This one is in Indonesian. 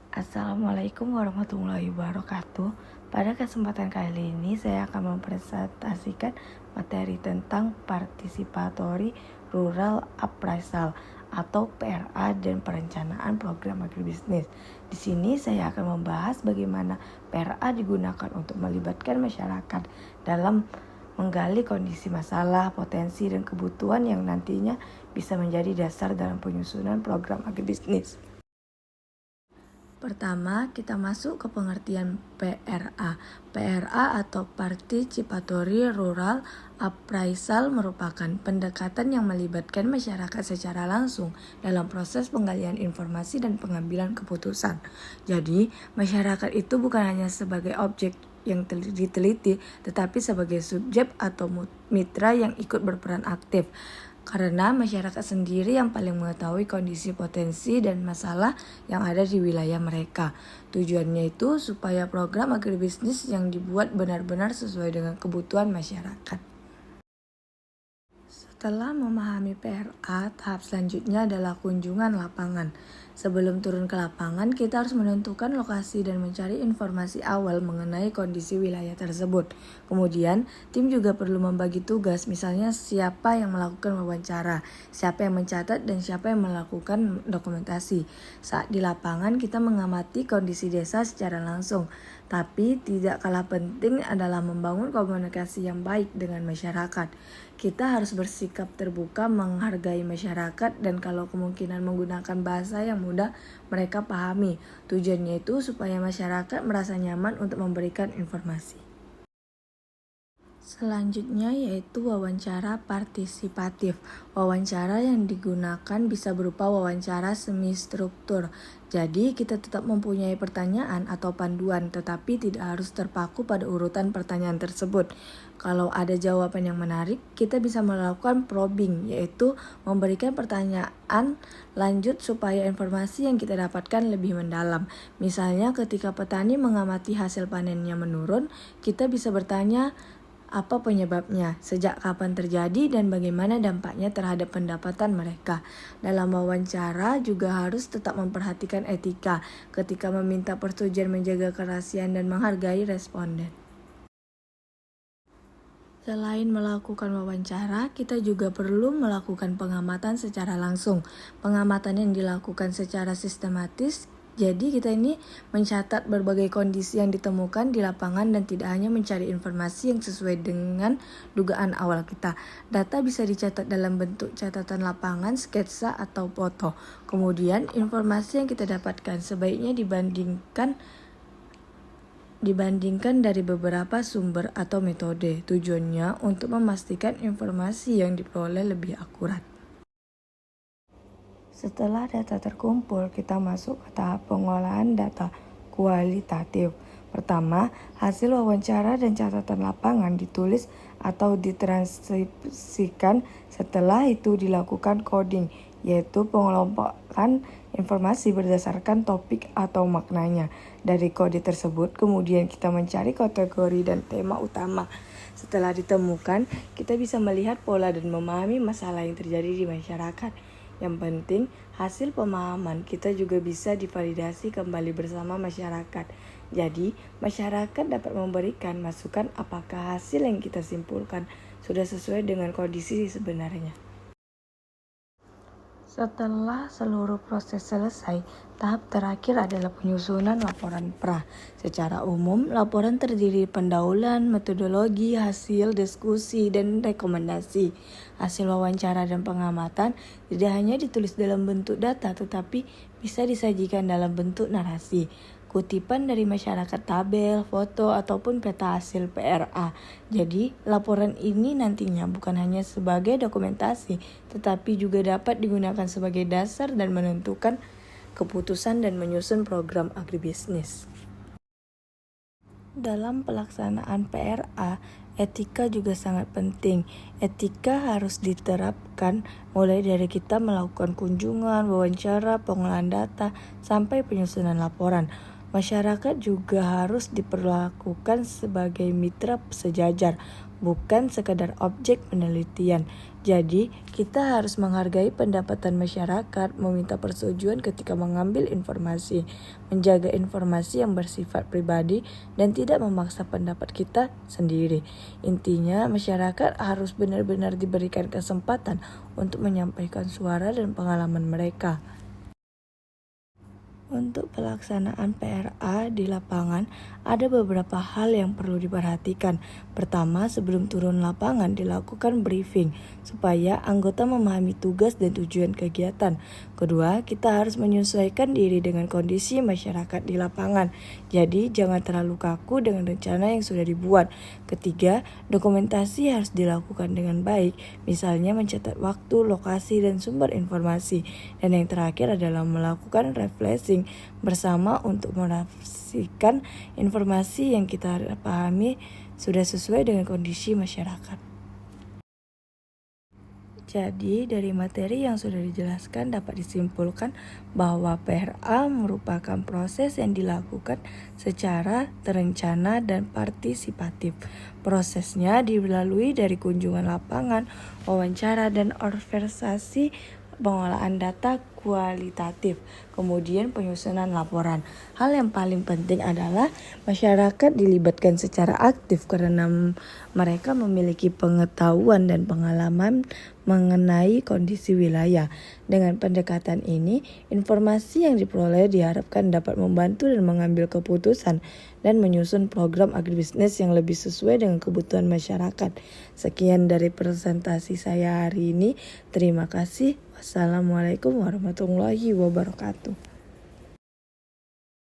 Assalamualaikum warahmatullahi wabarakatuh. Pada kesempatan kali ini saya akan mempresentasikan materi tentang Participatory Rural Appraisal atau PRA dan perencanaan program agribisnis. Di sini saya akan membahas bagaimana PRA digunakan untuk melibatkan masyarakat dalam menggali kondisi masalah, potensi, dan kebutuhan yang nantinya bisa menjadi dasar dalam penyusunan program agribisnis. Pertama, kita masuk ke pengertian PRA. PRA atau Participatory Rural Appraisal merupakan pendekatan yang melibatkan masyarakat secara langsung dalam proses penggalian informasi dan pengambilan keputusan. Jadi, masyarakat itu bukan hanya sebagai objek yang diteliti, tetapi sebagai subjek atau mitra yang ikut berperan aktif. Karena masyarakat sendiri yang paling mengetahui kondisi potensi dan masalah yang ada di wilayah mereka. Tujuannya itu supaya program agribisnis yang dibuat benar-benar sesuai dengan kebutuhan masyarakat. Setelah memahami PRA, tahap selanjutnya adalah kunjungan lapangan. Sebelum turun ke lapangan, kita harus menentukan lokasi dan mencari informasi awal mengenai kondisi wilayah tersebut. Kemudian, tim juga perlu membagi tugas, misalnya siapa yang melakukan wawancara, siapa yang mencatat, dan siapa yang melakukan dokumentasi. Saat di lapangan, kita mengamati kondisi desa secara langsung. Tapi tidak kalah penting adalah membangun komunikasi yang baik dengan masyarakat. Kita harus bersikap terbuka, menghargai masyarakat, dan kalau kemungkinan menggunakan bahasa yang mudah mereka pahami. Tujuannya itu supaya masyarakat merasa nyaman untuk memberikan informasi. Selanjutnya yaitu wawancara partisipatif. Wawancara yang digunakan bisa berupa wawancara semi struktur. Jadi kita tetap mempunyai pertanyaan atau panduan, tetapi tidak harus terpaku pada urutan pertanyaan tersebut. Kalau ada jawaban yang menarik, kita bisa melakukan probing, yaitu memberikan pertanyaan lanjut supaya informasi yang kita dapatkan lebih mendalam. Misalnya ketika petani mengamati hasil panennya menurun, kita bisa bertanya, apa penyebabnya, sejak kapan terjadi, dan bagaimana dampaknya terhadap pendapatan mereka. Dalam wawancara juga harus tetap memperhatikan etika ketika meminta persetujuan, menjaga kerahasiaan, dan menghargai responden. Selain melakukan wawancara, kita juga perlu melakukan pengamatan secara langsung. Pengamatan yang dilakukan secara sistematis. Jadi kita ini mencatat berbagai kondisi yang ditemukan di lapangan dan tidak hanya mencari informasi yang sesuai dengan dugaan awal kita. Data bisa dicatat dalam bentuk catatan lapangan, sketsa, atau foto. Kemudian informasi yang kita dapatkan sebaiknya dibandingkan dari beberapa sumber atau metode. Tujuannya untuk memastikan informasi yang diperoleh lebih akurat. Setelah data terkumpul, kita masuk ke tahap pengolahan data kualitatif. Pertama, hasil wawancara dan catatan lapangan ditulis atau ditranskripsikan. Setelah itu dilakukan coding, yaitu pengelompokan informasi berdasarkan topik atau maknanya. Dari kode tersebut, kemudian kita mencari kategori dan tema utama. Setelah ditemukan, kita bisa melihat pola dan memahami masalah yang terjadi di masyarakat. Yang penting, hasil pemahaman kita juga bisa divalidasi kembali bersama masyarakat. Jadi, masyarakat dapat memberikan masukan apakah hasil yang kita simpulkan sudah sesuai dengan kondisi sebenarnya. Setelah seluruh proses selesai, tahap terakhir adalah penyusunan laporan PRA. Secara umum, laporan terdiri pendahuluan, metodologi, hasil, diskusi, dan rekomendasi. Hasil wawancara dan pengamatan tidak hanya ditulis dalam bentuk data, tetapi bisa disajikan dalam bentuk narasi, kutipan dari masyarakat, tabel, foto, ataupun peta hasil PRA. Jadi, laporan ini nantinya bukan hanya sebagai dokumentasi, tetapi juga dapat digunakan sebagai dasar dan menentukan keputusan dan menyusun program agribisnis. Dalam pelaksanaan PRA, etika juga sangat penting. Etika harus diterapkan mulai dari kita melakukan kunjungan, wawancara, pengolahan data, sampai penyusunan laporan. Masyarakat juga harus diperlakukan sebagai mitra sejajar, bukan sekedar objek penelitian. Jadi, kita harus menghargai pendapatan masyarakat, meminta persetujuan ketika mengambil informasi, menjaga informasi yang bersifat pribadi, dan tidak memaksa pendapat kita sendiri. Intinya, masyarakat harus benar-benar diberikan kesempatan untuk menyampaikan suara dan pengalaman mereka. Untuk pelaksanaan PRA di lapangan, ada beberapa hal yang perlu diperhatikan. Pertama, sebelum turun lapangan dilakukan briefing supaya anggota memahami tugas dan tujuan kegiatan. Kedua, kita harus menyesuaikan diri dengan kondisi masyarakat di lapangan. Jadi, jangan terlalu kaku dengan rencana yang sudah dibuat. Ketiga, dokumentasi harus dilakukan dengan baik, misalnya mencatat waktu, lokasi, dan sumber informasi. Dan yang terakhir adalah melakukan refreshing bersama untuk memastikan informasi yang kita pahami sudah sesuai dengan kondisi masyarakat. Jadi, dari materi yang sudah dijelaskan dapat disimpulkan bahwa PRA merupakan proses yang dilakukan secara terencana dan partisipatif. Prosesnya dilalui dari kunjungan lapangan, wawancara, dan observasi, pengolahan data kualitatif, kemudian penyusunan laporan. Hal yang paling penting adalah masyarakat dilibatkan secara aktif karena mereka memiliki pengetahuan dan pengalaman mengenai kondisi wilayah. Dengan pendekatan ini, informasi yang diperoleh diharapkan dapat membantu dan mengambil keputusan dan menyusun program agribisnis yang lebih sesuai dengan kebutuhan masyarakat. Sekian dari presentasi saya hari ini. Terima kasih. Wassalamualaikum warahmatullahi wabarakatuh.